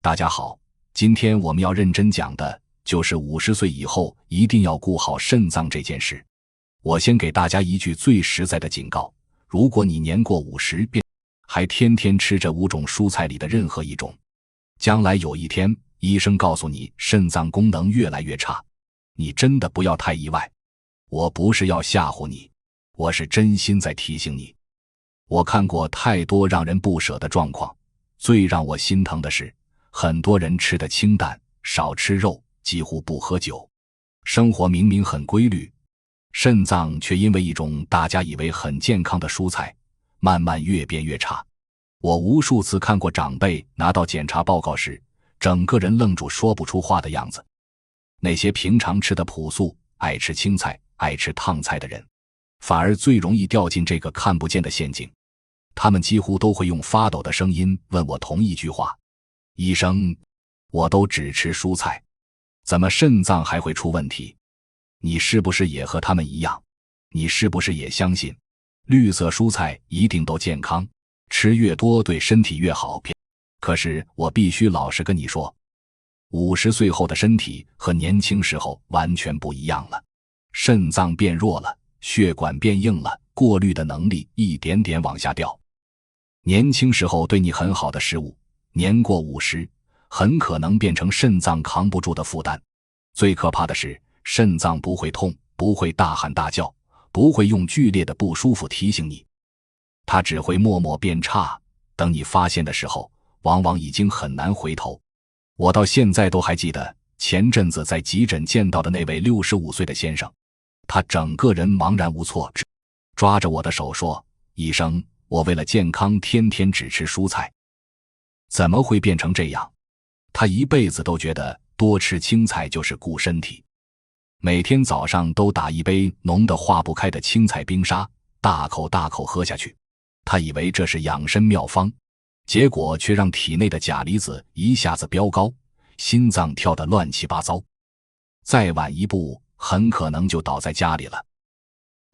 大家好，今天我们要认真讲的就是50岁以后一定要顾好肾脏这件事。我先给大家一句最实在的警告，如果你年过50便还天天吃这5种蔬菜里的任何一种，将来有一天医生告诉你肾脏功能越来越差，你真的不要太意外。我不是要吓唬你，我是真心在提醒你。我看过太多让人不舍的状况，最让我心疼的是很多人吃得清淡，少吃肉，几乎不喝酒，生活明明很规律，肾脏却因为一种大家以为很健康的蔬菜，慢慢越变越差。我无数次看过长辈拿到检查报告时，整个人愣住说不出话的样子。那些平常吃的朴素，爱吃青菜，爱吃烫菜的人，反而最容易掉进这个看不见的陷阱。他们几乎都会用发抖的声音问我同一句话：医生，我都只吃蔬菜，怎么肾脏还会出问题？你是不是也和他们一样？你是不是也相信绿色蔬菜一定都健康，吃越多对身体越好？可是我必须老实跟你说，50岁后的身体和年轻时候完全不一样了。肾脏变弱了，血管变硬了，过滤的能力一点点往下掉。年轻时候对你很好的食物，年过50很可能变成肾脏扛不住的负担。最可怕的是，肾脏不会痛，不会大喊大叫，不会用剧烈的不舒服提醒你，它只会默默变差，等你发现的时候，往往已经很难回头。我到现在都还记得前阵子在急诊见到的那位65岁的先生，他整个人茫然无措，抓着我的手说：医生，我为了健康天天只吃蔬菜。怎么会变成这样？他一辈子都觉得多吃青菜就是顾身体，每天早上都打一杯浓得化不开的青菜冰沙，大口大口喝下去。他以为这是养生妙方，结果却让体内的钾离子一下子飙高，心脏跳得乱七八糟。再晚一步，很可能就倒在家里了。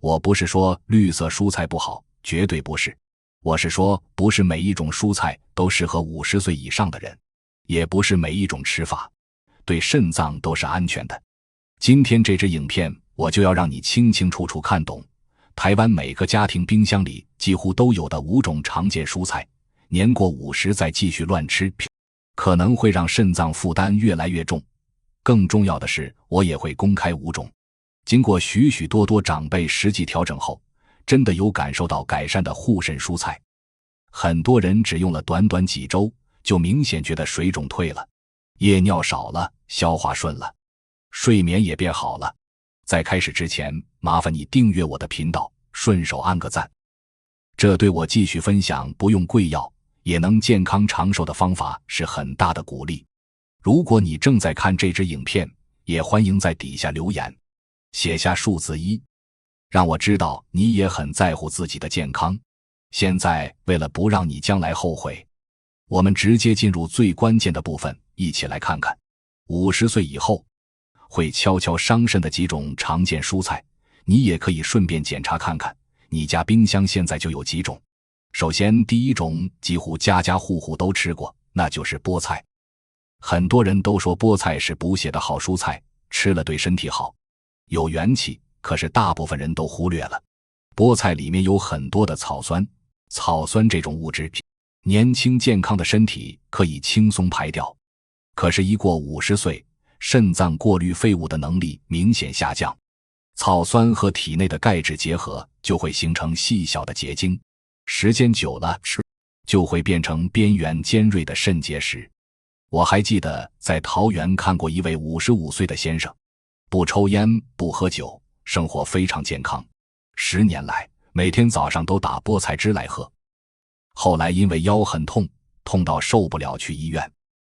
我不是说绿色蔬菜不好，绝对不是。我是说，不是每一种蔬菜都适合50岁以上的人，也不是每一种吃法对肾脏都是安全的。今天这支影片，我就要让你清清楚楚看懂台湾每个家庭冰箱里几乎都有的5种常见蔬菜，年过50再继续乱吃，可能会让肾脏负担越来越重。更重要的是，我也会公开5种经过许许多多长辈实际调整后真的有感受到改善的护肾蔬菜。很多人只用了短短几周，就明显觉得水肿退了，夜尿少了，消化顺了，睡眠也变好了。在开始之前，麻烦你订阅我的频道，顺手按个赞，这对我继续分享不用贵药也能健康长寿的方法是很大的鼓励。如果你正在看这支影片，也欢迎在底下留言，写下数字1，让我知道你也很在乎自己的健康。现在为了不让你将来后悔，我们直接进入最关键的部分，一起来看看50岁以后会悄悄伤肾的几种常见蔬菜。你也可以顺便检查看看你家冰箱现在就有几种。首先，第一种几乎家家户户都吃过，那就是菠菜。很多人都说菠菜是补血的好蔬菜，吃了对身体好，有元气，可是大部分人都忽略了菠菜里面有很多的草酸。草酸这种物质，年轻健康的身体可以轻松排掉，可是一过50岁，肾脏过滤废物的能力明显下降，草酸和体内的钙质结合，就会形成细小的结晶，时间久了就会变成边缘尖锐的肾结石。我还记得在桃园看过一位55岁的先生，不抽烟不喝酒，生活非常健康，10年来每天早上都打菠菜汁来喝。后来因为腰很痛，痛到受不了去医院，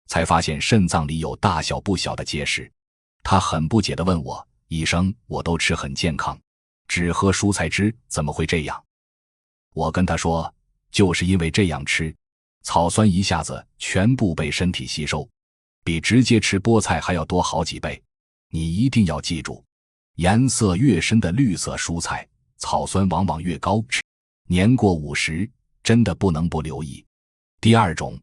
才发现肾脏里有大小不小的结石。他很不解地问我：医生，我都吃很健康，只喝蔬菜汁，怎么会这样？我跟他说，就是因为这样吃，草酸一下子全部被身体吸收，比直接吃菠菜还要多好几倍。你一定要记住，颜色越深的绿色蔬菜，草酸往往越高，年过50真的不能不留意。第二种，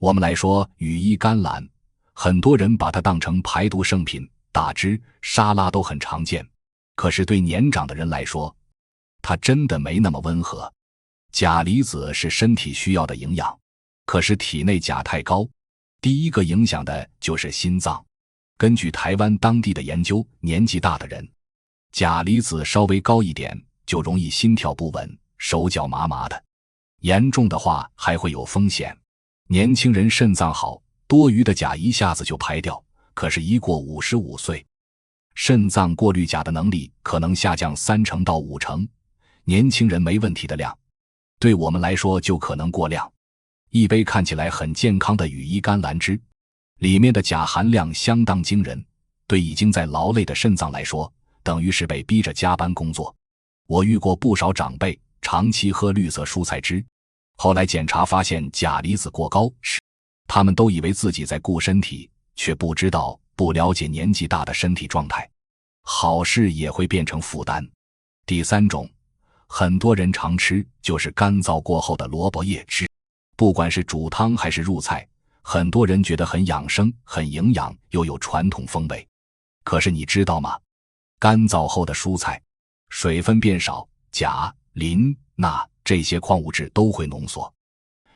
我们来说羽衣甘蓝，很多人把它当成排毒圣品，打汁、沙拉都很常见。可是对年长的人来说，它真的没那么温和。钾离子是身体需要的营养，可是体内钾太高，第一个影响的就是心脏。根据台湾当地的研究，年纪大的人，钾离子稍微高一点，就容易心跳不稳，手脚麻麻的。严重的话还会有风险。年轻人肾脏好，多余的钾一下子就排掉，可是一过55岁，肾脏过滤钾的能力可能下降30%到50%，年轻人没问题的量，对我们来说就可能过量。一杯看起来很健康的羽衣甘蓝汁，里面的钾含量相当惊人，对已经在劳累的肾脏来说，等于是被逼着加班工作。我遇过不少长辈长期喝绿色蔬菜汁，后来检查发现钾离子过高，他们都以为自己在顾身体，却不知道不了解年纪大的身体状态，好事也会变成负担。第三种，很多人常吃，就是干燥过后的萝卜叶汁。不管是煮汤还是入菜，很多人觉得很养生、很营养，又有传统风味。可是你知道吗？干燥后的蔬菜，水分变少，钾、磷、钠这些矿物质都会浓缩，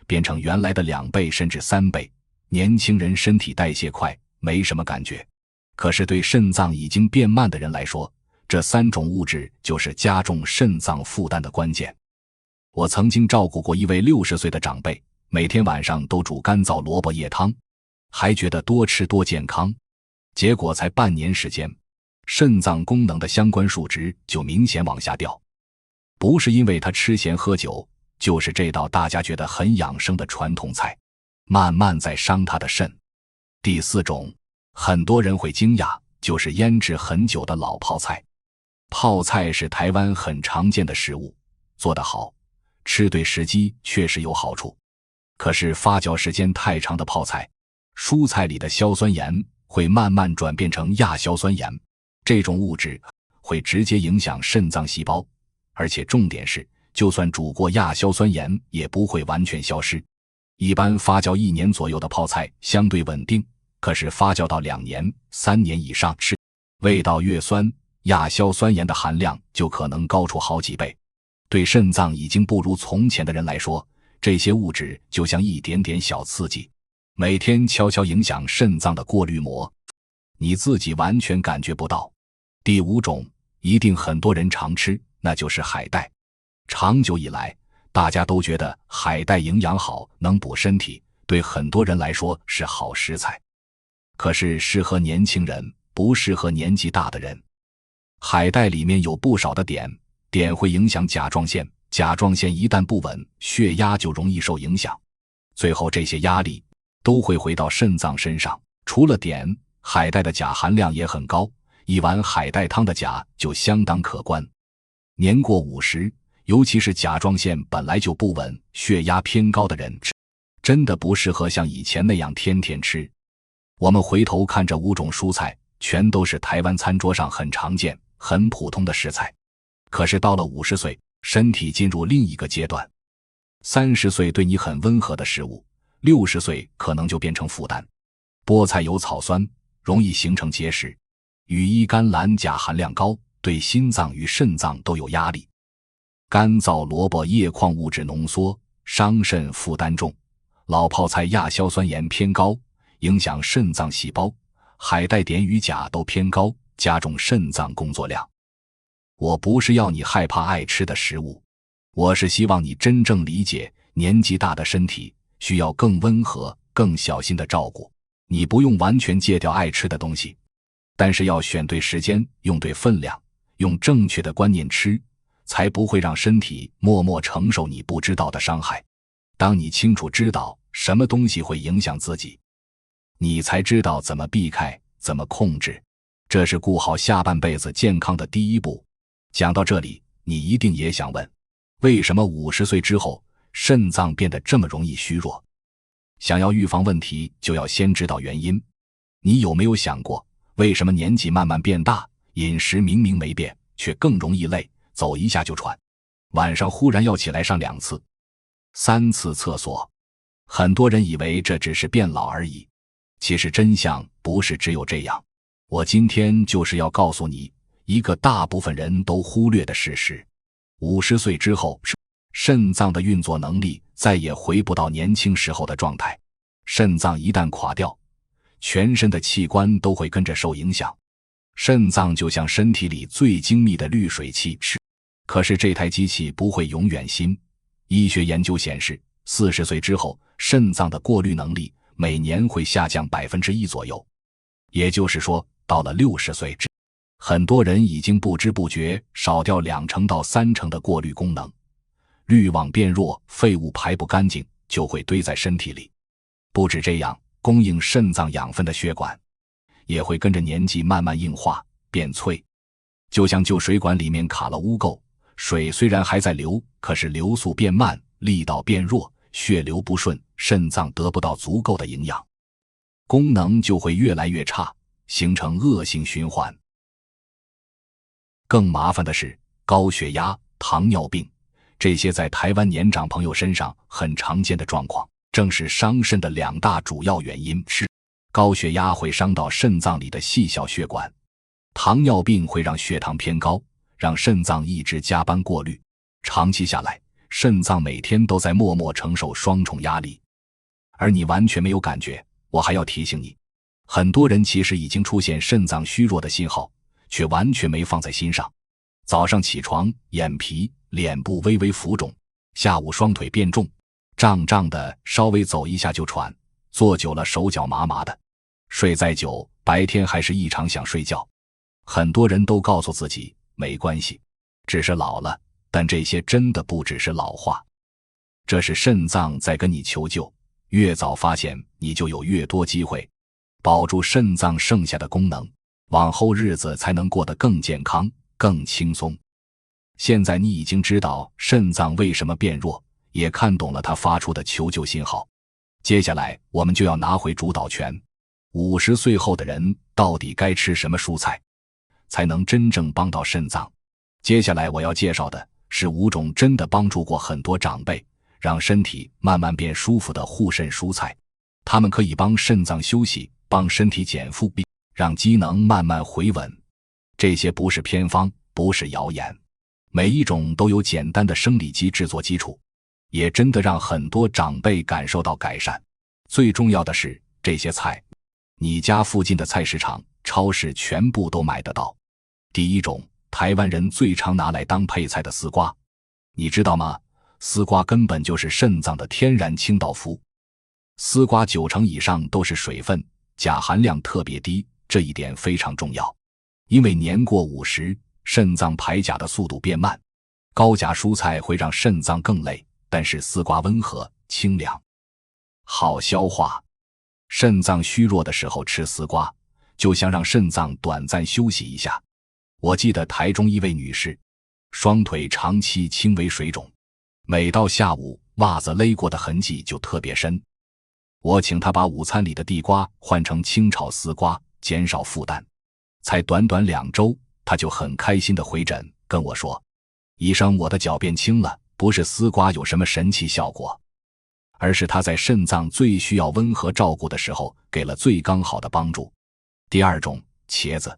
变成原来的2倍甚至3倍。年轻人身体代谢快，没什么感觉。可是对肾脏已经变慢的人来说，这3种物质就是加重肾脏负担的关键。我曾经照顾过一位60岁的长辈，每天晚上都煮干燥萝卜叶汤，还觉得多吃多健康。结果才半年时间，肾脏功能的相关数值就明显往下掉。不是因为他吃咸喝酒，就是这道大家觉得很养生的传统菜，慢慢在伤他的肾。第4种，很多人会惊讶，就是腌制很久的老泡菜。泡菜是台湾很常见的食物，做得好，吃对时机确实有好处。可是发酵时间太长的泡菜，蔬菜里的硝酸盐会慢慢转变成亚硝酸盐，这种物质会直接影响肾脏细胞，而且重点是，就算煮过亚硝酸盐也不会完全消失。一般发酵1年左右的泡菜相对稳定，可是发酵到2年、3年以上吃，味道越酸，亚硝酸盐的含量就可能高出好几倍。对肾脏已经不如从前的人来说，这些物质就像一点点小刺激，每天悄悄影响肾脏的过滤膜，你自己完全感觉不到。第5种，一定很多人常吃，那就是海带。长久以来，大家都觉得海带营养好，能补身体，对很多人来说是好食材。可是适合年轻人，不适合年纪大的人。海带里面有不少的碘会影响甲状腺，甲状腺一旦不稳，血压就容易受影响，最后这些压力都会回到肾脏身上。除了碘，海带的钾含量也很高，一碗海带汤的钾就相当可观。年过50，尤其是甲状腺本来就不稳，血压偏高的人，真的不适合像以前那样天天吃。我们回头看这5种蔬菜，全都是台湾餐桌上很常见、很普通的食材。可是到了50岁，身体进入另一个阶段。30岁对你很温和的食物，60岁可能就变成负担。菠菜有草酸，容易形成结石；羽衣甘蓝钾含量高，对心脏与肾脏都有压力。干燥萝卜叶矿物质浓缩，伤肾负担重；老泡菜亚硝酸盐偏高，影响肾脏细胞；海带碘与钾都偏高，加重肾脏工作量。我不是要你害怕爱吃的食物，我是希望你真正理解，年纪大的身体需要更温和、更小心的照顾。你不用完全戒掉爱吃的东西，但是要选对时间，用对分量，用正确的观念吃，才不会让身体默默承受你不知道的伤害。当你清楚知道什么东西会影响自己，你才知道怎么避开，怎么控制。这是顾好下半辈子健康的第一步。讲到这里，你一定也想问，为什么50岁之后肾脏变得这么容易虚弱？想要预防问题，就要先知道原因。你有没有想过，为什么年纪慢慢变大，饮食明明没变，却更容易累，走一下就喘，晚上忽然要起来上2次、3次厕所？很多人以为这只是变老而已，其实真相不是只有这样。我今天就是要告诉你一个大部分人都忽略的事实：50岁之后，肾脏的运作能力再也回不到年轻时候的状态。肾脏一旦垮掉，全身的器官都会跟着受影响。肾脏就像身体里最精密的滤水器，可是这台机器不会永远新。医学研究显示，40岁之后，肾脏的过滤能力每年会下降 1% 左右。也就是说，到了60岁，很多人已经不知不觉少掉2%到3%的过滤功能，滤网变弱，废物排不干净，就会堆在身体里。不止这样，供应肾脏养分的血管也会跟着年纪慢慢硬化变脆，就像旧水管里面卡了污垢，水虽然还在流，可是流速变慢，力道变弱，血流不顺，肾脏得不到足够的营养，功能就会越来越差，形成恶性循环。更麻烦的是，高血压、糖尿病，这些在台湾年长朋友身上很常见的状况，正是伤肾的2大主要原因。高血压会伤到肾脏里的细小血管，糖尿病会让血糖偏高，让肾脏一直加班过滤，长期下来，肾脏每天都在默默承受双重压力，而你完全没有感觉。我还要提醒你，很多人其实已经出现肾脏虚弱的信号，却完全没放在心上。早上起床，眼皮、脸部微微浮肿，下午双腿变重，胀胀的，稍微走一下就喘，坐久了手脚麻麻的，睡再久，白天还是异常想睡觉。很多人都告诉自己没关系，只是老了，但这些真的不只是老化，这是肾脏在跟你求救，越早发现你就有越多机会保住肾脏剩下的功能，往后日子才能过得更健康更轻松。现在你已经知道肾脏为什么变弱，也看懂了它发出的求救信号，接下来我们就要拿回主导权。50岁后的人到底该吃什么蔬菜才能真正帮到肾脏？接下来我要介绍的是5种真的帮助过很多长辈，让身体慢慢变舒服的护肾蔬菜，它们可以帮肾脏休息，帮身体减负，让机能慢慢回稳。这些不是偏方，不是谣言，每一种都有简单的生理机制做基础，也真的让很多长辈感受到改善。最重要的是，这些菜你家附近的菜市场、超市全部都买得到。第一种，台湾人最常拿来当配菜的丝瓜，你知道吗？丝瓜根本就是肾脏的天然清道夫。丝瓜90%以上都是水分，钾含量特别低，这一点非常重要。因为年过50，肾脏排钾的速度变慢，高钾蔬菜会让肾脏更累，但是丝瓜温和清凉，好消化。肾脏虚弱的时候吃丝瓜，就像让肾脏短暂休息一下。我记得台中一位女士，双腿长期轻微水肿，每到下午袜子勒过的痕迹就特别深。我请她把午餐里的地瓜换成清炒丝瓜，减少负担。才短短2周，她就很开心地回诊跟我说，医生，我的脚变轻了，不是丝瓜有什么神奇效果，而是它在肾脏最需要温和照顾的时候给了最刚好的帮助。第二种，茄子，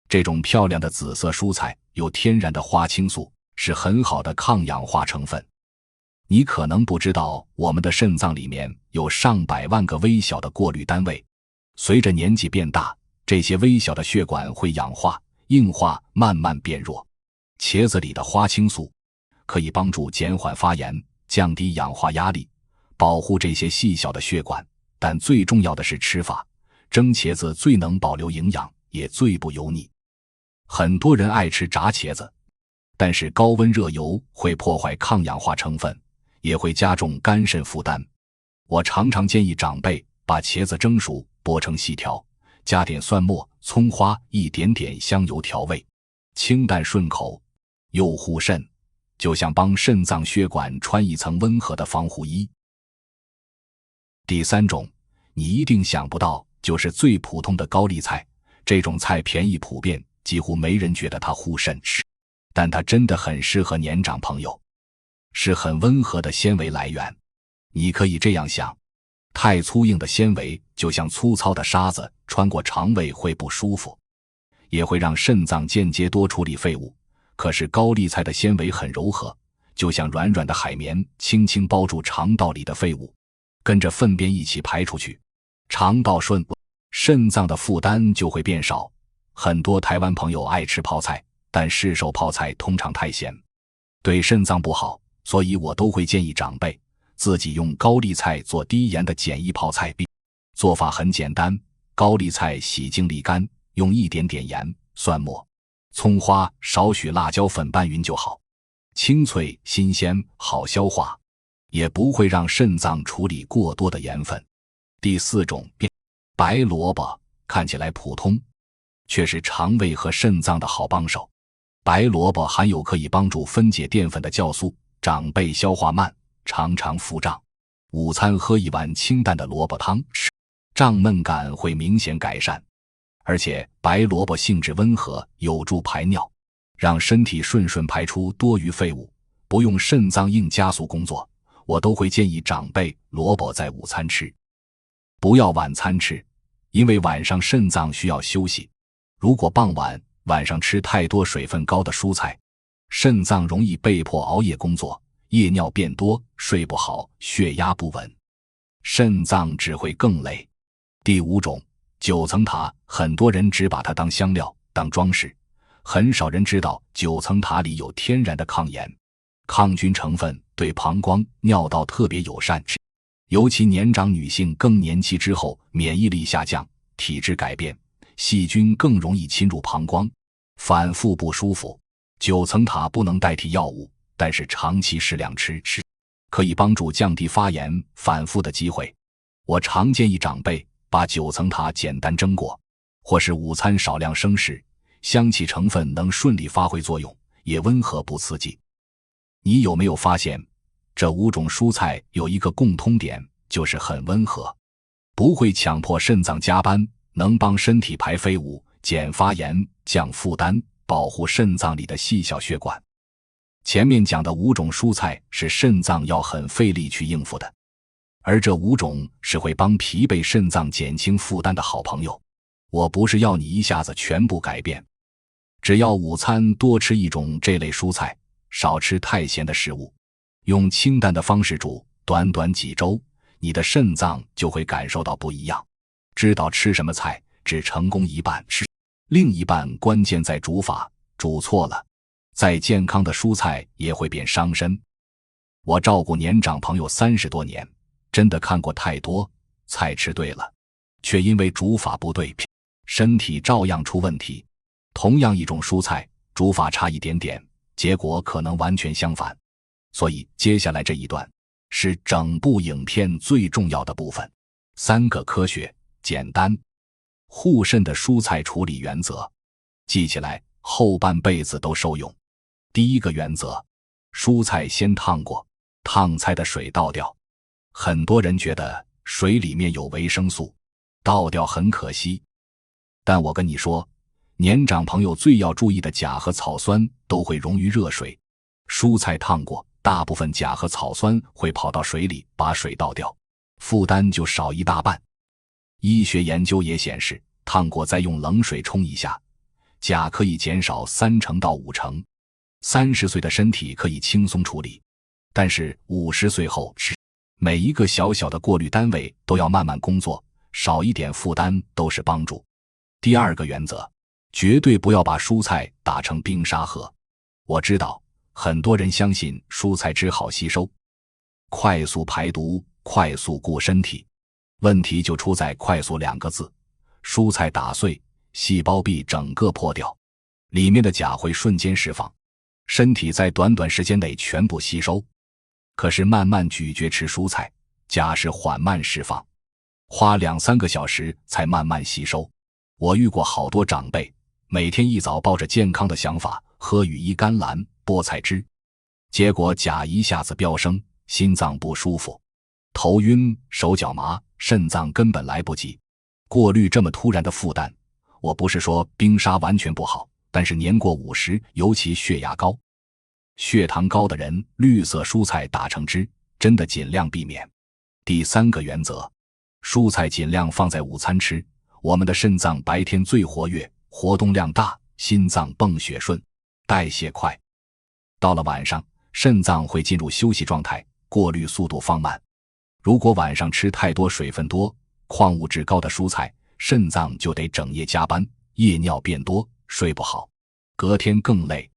这种漂亮的紫色蔬菜有天然的花青素，是很好的抗氧化成分。你可能不知道，我们的肾脏里面有上百万个微小的过滤单位，随着年纪变大，这些微小的血管会氧化、硬化，慢慢变弱。茄子里的花青素可以帮助减缓发炎，降低氧化压力，保护这些细小的血管。但最重要的是吃法，蒸茄子最能保留营养，也最不油腻。很多人爱吃炸茄子，但是高温热油会破坏抗氧化成分，也会加重肝肾负担。我常常建议长辈把茄子蒸熟，剥成细条，加点蒜末、葱花，一点点香油调味，清淡顺口，又护肾，就像帮肾脏血管穿一层温和的防护衣。第三种，你一定想不到，就是最普通的高丽菜。这种菜便宜普遍，几乎没人觉得它护肾，但它真的很适合年长朋友，是很温和的纤维来源。你可以这样想，太粗硬的纤维就像粗糙的沙子，穿过肠胃会不舒服，也会让肾脏间接多处理废物。可是高丽菜的纤维很柔和，就像软软的海绵，轻轻包住肠道里的废物，跟着粪便一起排出去，肠道顺，肾脏的负担就会变少。很多台湾朋友爱吃泡菜，但市售泡菜通常太咸，对肾脏不好，所以我都会建议长辈自己用高丽菜做低盐的简易泡菜。做法很简单，高丽菜洗净沥干，用一点点盐、蒜末、葱花、少许辣椒粉拌匀就好，清脆新鲜，好消化，也不会让肾脏处理过多的盐分。第4种，白萝卜，看起来普通，却是肠胃和肾脏的好帮手。白萝卜含有可以帮助分解淀粉的酵素，长辈消化慢，常常腹胀，午餐喝一碗清淡的萝卜汤，胀闷感会明显改善。而且白萝卜性质温和，有助排尿，让身体顺顺排出多余废物，不用肾脏硬加速工作。我都会建议长辈萝卜在午餐吃，不要晚餐吃，因为晚上肾脏需要休息。如果晚上吃太多水分高的蔬菜，肾脏容易被迫熬夜工作，夜尿变多，睡不好，血压不稳，肾脏只会更累。第5种，九层塔，很多人只把它当香料，当装饰，很少人知道九层塔里有天然的抗炎、抗菌成分，对膀胱、尿道特别友善。尤其年长女性更年期之后，免疫力下降，体质改变，细菌更容易侵入膀胱，反复不舒服。九层塔不能代替药物，但是长期适量吃可以帮助降低发炎反复的机会。我常建议长辈把九层塔简单蒸过，或是午餐少量生食，香气成分能顺利发挥作用，也温和不刺激。你有没有发现，这5种蔬菜有一个共通点，就是很温和，不会强迫肾脏加班，能帮身体排废物、减发炎、降负担，保护肾脏里的细小血管。前面讲的5种蔬菜是肾脏要很费力去应付的，而这5种是会帮疲惫肾脏减轻负担的好朋友。我不是要你一下子全部改变，只要午餐多吃1种这类蔬菜，少吃太咸的食物，用清淡的方式煮，短短几周，你的肾脏就会感受到不一样。知道吃什么菜，只成功一半，另一半关键在煮法，煮错了，再健康的蔬菜也会变伤身。我照顾年长朋友30多年，真的看过太多菜吃对了，却因为煮法不对，身体照样出问题。同样一种蔬菜，煮法差一点点，结果可能完全相反。所以接下来这一段是整部影片最重要的部分，3个科学、简单、护肾的蔬菜处理原则，记起来后半辈子都受用。第1个原则，蔬菜先烫过，烫菜的水倒掉。很多人觉得水里面有维生素，倒掉很可惜，但我跟你说，年长朋友最要注意的钾和草酸都会溶于热水，蔬菜烫过，大部分钾和草酸会跑到水里，把水倒掉，负担就少一大半。医学研究也显示，烫过再用冷水冲一下，钾可以减少30%到50%。30岁的身体可以轻松处理，但是50岁后，每一个小小的过滤单位都要慢慢工作，少一点负担都是帮助。第2个原则，绝对不要把蔬菜打成冰沙喝。我知道很多人相信蔬菜汁好吸收，快速排毒，快速顾身体，问题就出在快速2个字，蔬菜打碎，细胞壁整个破掉，里面的钾会瞬间释放，身体在短短时间内全部吸收。可是慢慢咀嚼吃蔬菜，钾是缓慢释放，花2-3个小时才慢慢吸收。我遇过好多长辈，每天一早抱着健康的想法喝羽衣甘蓝、菠菜汁，结果钾一下子飙升，心脏不舒服，头晕、手脚麻，肾脏根本来不及过滤这么突然的负担。我不是说冰沙完全不好，但是年过50，尤其血压高、血糖高的人，绿色蔬菜打成汁真的尽量避免。第3个原则，蔬菜尽量放在午餐吃。我们的肾脏白天最活跃，活动量大，心脏泵血顺，代谢快。到了晚上，肾脏会进入休息状态，过滤速度放慢。如果晚上吃太多水分多、矿物质高的蔬菜，肾脏就得整夜加班，夜尿变多，睡不好，隔天更累。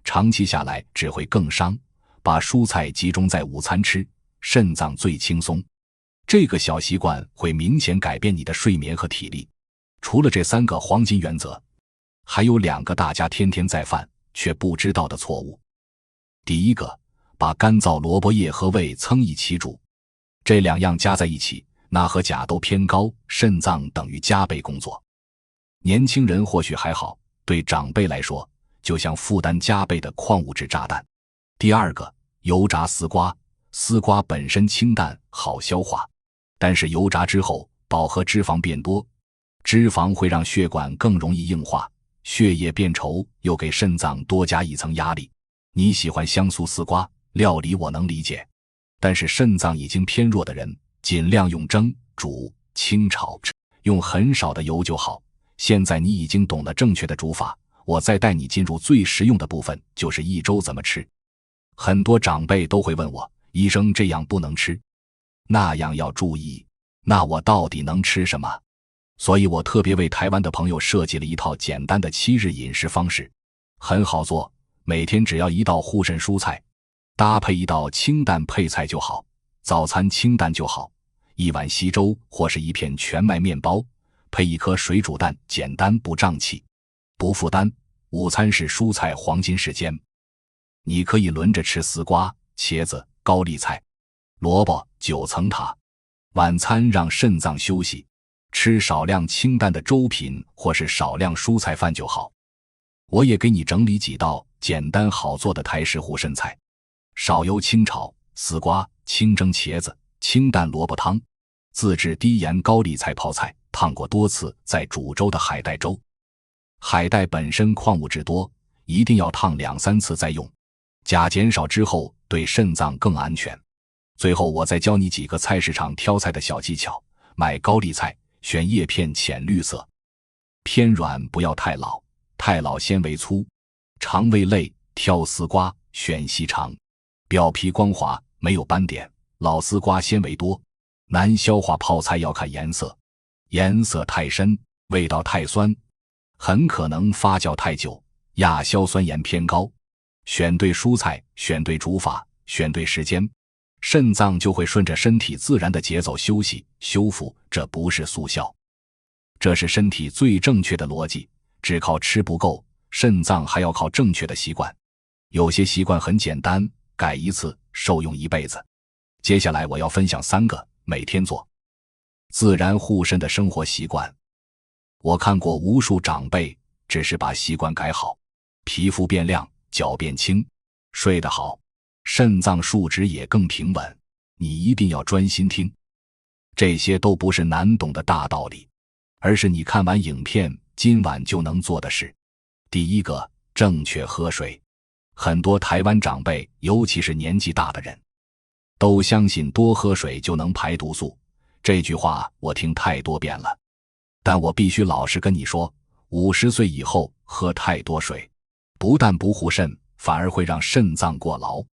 长期下来只会更伤。把蔬菜集中在午餐吃，肾脏最轻松。这个小习惯会明显改变你的睡眠和体力。除了这3个黄金原则，还有2个大家天天在犯却不知道的错误。第一个，把干燥萝卜叶和味噌一起煮，这2样加在一起，钠和钾都偏高，肾脏等于加倍工作。年轻人或许还好，对长辈来说，就像负担加倍的矿物质炸弹。第二个，油炸丝瓜。丝瓜本身清淡好消化，但是油炸之后饱和脂肪变多，脂肪会让血管更容易硬化，血液变稠，又给肾脏多加一层压力。你喜欢香酥丝瓜料理我能理解，但是肾脏已经偏弱的人尽量用蒸、煮、清炒，用很少的油就好。现在你已经懂了正确的煮法，我再带你进入最实用的部分，就是1周怎么吃。很多长辈都会问我，医生这样不能吃，那样要注意，那我到底能吃什么？所以我特别为台湾的朋友设计了一套简单的7日饮食方式，很好做，每天只要1道护肾蔬菜，搭配1道清淡配菜就好。早餐清淡就好，1碗稀粥或是1片全麦面包，配1颗水煮蛋，简单不胀气，不负担。午餐是蔬菜黄金时间，你可以轮着吃丝瓜、茄子、高丽菜、萝卜、9层塔。晚餐让肾脏休息，吃少量清淡的粥品或是少量蔬菜饭就好。我也给你整理几道简单好做的台式护肾菜：少油清炒丝瓜，清蒸茄子，清淡萝卜汤，自制低盐高丽菜泡菜，烫过多次再煮粥的海带粥。海带本身矿物质多，一定要烫2-3次再用，钾减少之后对肾脏更安全。最后我再教你几个菜市场挑菜的小技巧。买高丽菜，选叶片浅绿色，偏软不要太老，太老纤维粗。肠胃类，挑丝瓜，选细长，表皮光滑，没有斑点。老丝瓜纤维多，难消化。泡菜要看颜色，颜色太深，味道太酸，很可能发酵太久，亚硝酸盐偏高。选对蔬菜，选对煮法，选对时间，肾脏就会顺着身体自然的节奏休息修复，这不是速效，这是身体最正确的逻辑。只靠吃不够，肾脏还要靠正确的习惯。有些习惯很简单，改一次受用一辈子。接下来我要分享3个每天做自然护肾的生活习惯。我看过无数长辈只是把习惯改好，皮肤变亮，脚变轻，睡得好，肾脏数值也更平稳。你一定要专心听，这些都不是难懂的大道理，而是你看完影片今晚就能做的事。第一个，正确喝水。很多台湾长辈，尤其是年纪大的人，都相信多喝水就能排毒素，这句话我听太多遍了。但我必须老实跟你说，50岁以后喝太多水，不但不护肾，反而会让肾脏过劳。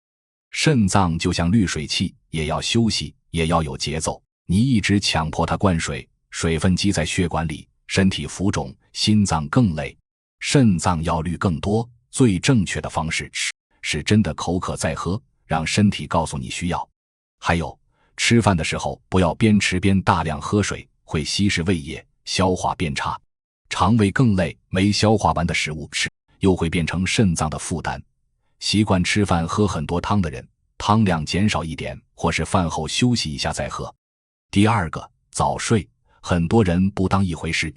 肾脏就像滤水器，也要休息，也要有节奏。你一直强迫它灌水，水分积在血管里，身体浮肿，心脏更累。肾脏要滤更多，最正确的方式是真的口渴再喝，让身体告诉你需要。还有，吃饭的时候不要边吃边大量喝水，会稀释胃液，消化变差，肠胃更累，没消化完的食物又会变成肾脏的负担。习惯吃饭喝很多汤的人，汤量减少一点，或是饭后休息一下再喝。第二个，早睡。很多人不当一回事，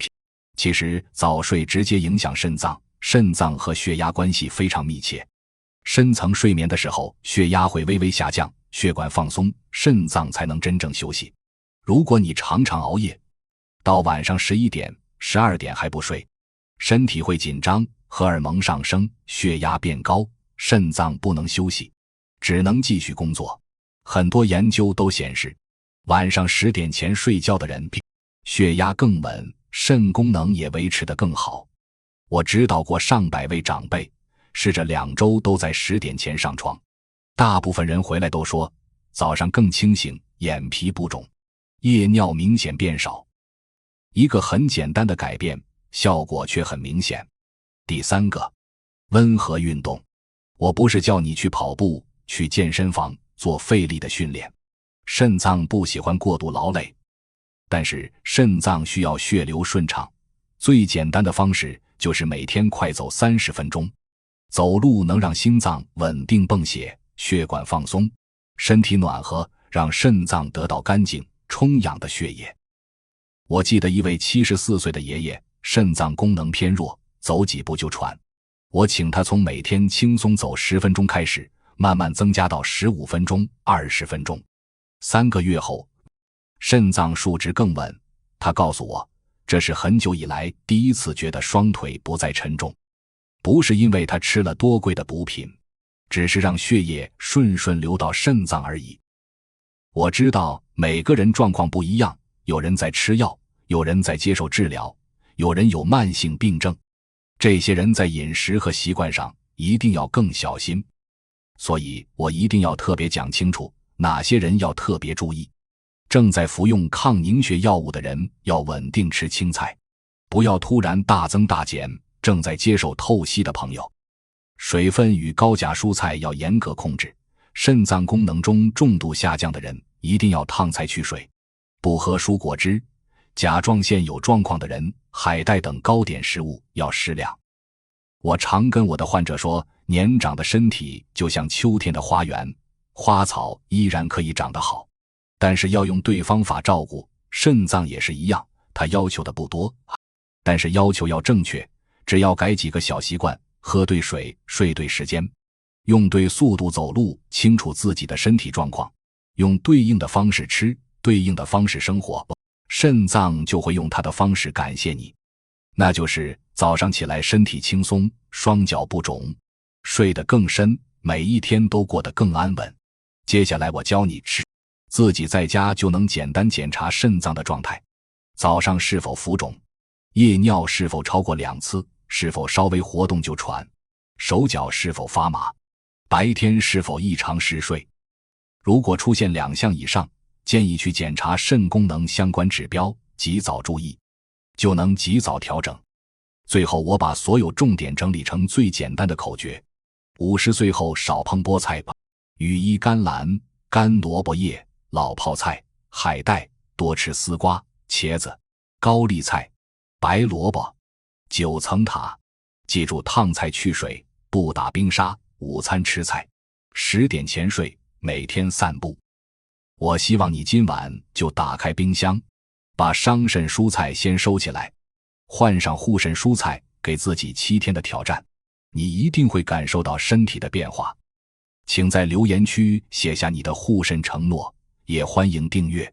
其实早睡直接影响肾脏，肾脏和血压关系非常密切。深层睡眠的时候，血压会微微下降，血管放松，肾脏才能真正休息。如果你常常熬夜，到晚上11点、12点还不睡，身体会紧张，荷尔蒙上升，血压变高，肾脏不能休息，只能继续工作。很多研究都显示，晚上10点前睡觉的人，血压更稳，肾功能也维持得更好。我指导过上百位长辈，试着2周都在10点前上床，大部分人回来都说早上更清醒，眼皮不肿，夜尿明显变少。一个很简单的改变，效果却很明显。第3个，温和运动。我不是叫你去跑步，去健身房做费力的训练，肾脏不喜欢过度劳累，但是肾脏需要血流顺畅，最简单的方式就是每天快走30分钟。走路能让心脏稳定泵血，血管放松，身体暖和，让肾脏得到干净充氧的血液。我记得一位74岁的爷爷，肾脏功能偏弱，走几步就喘。我请他从每天轻松走10分钟开始，慢慢增加到15分钟、20分钟。3个月后，肾脏数值更稳。他告诉我，这是很久以来第一次觉得双腿不再沉重，不是因为他吃了多贵的补品，只是让血液顺流到肾脏而已。我知道每个人状况不一样，有人在吃药，有人在接受治疗，有人有慢性病症，这些人在饮食和习惯上一定要更小心，所以我一定要特别讲清楚哪些人要特别注意。正在服用抗凝血药物的人要稳定吃青菜，不要突然大增大减。正在接受透析的朋友，水分与高钾蔬菜要严格控制。肾脏功能中重度下降的人一定要烫菜去水，不喝蔬果汁。甲状腺有状况的人，海带等高碘食物要适量。我常跟我的患者说，年长的身体就像秋天的花园，花草依然可以长得好，但是要用对方法照顾。肾脏也是一样，它要求的不多，但是要求要正确。只要改几个小习惯，喝对水，睡对时间，用对速度走路，清楚自己的身体状况，用对应的方式吃，对应的方式生活，肾脏就会用它的方式感谢你。那就是早上起来身体轻松，双脚不肿，睡得更深，每一天都过得更安稳。接下来我教你吃，自己在家就能简单检查肾脏的状态。早上是否浮肿，夜尿是否超过2次，是否稍微活动就喘，手脚是否发麻，白天是否异常嗜睡。如果出现2项以上，建议去检查肾功能相关指标，及早注意，就能及早调整。最后我把所有重点整理成最简单的口诀：50岁后少碰菠菜吧，羽衣甘蓝、干萝卜叶、老泡菜、海带，多吃丝瓜、茄子、高丽菜、白萝卜、9层塔。记住烫菜去水，不打冰沙，午餐吃菜，10点前睡，每天散步。我希望你今晚就打开冰箱，把伤肾蔬菜先收起来，换上护肾蔬菜，给自己7天的挑战，你一定会感受到身体的变化。请在留言区写下你的护肾承诺，也欢迎订阅、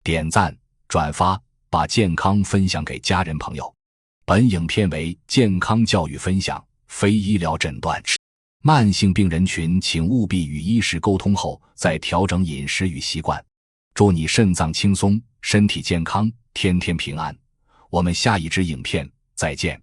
点赞、转发，把健康分享给家人朋友。本影片为健康教育分享，非医疗诊断。慢性病人群请务必与医师沟通后再调整饮食与习惯。祝你肾脏轻松，身体健康，天天平安。我们下一支影片再见。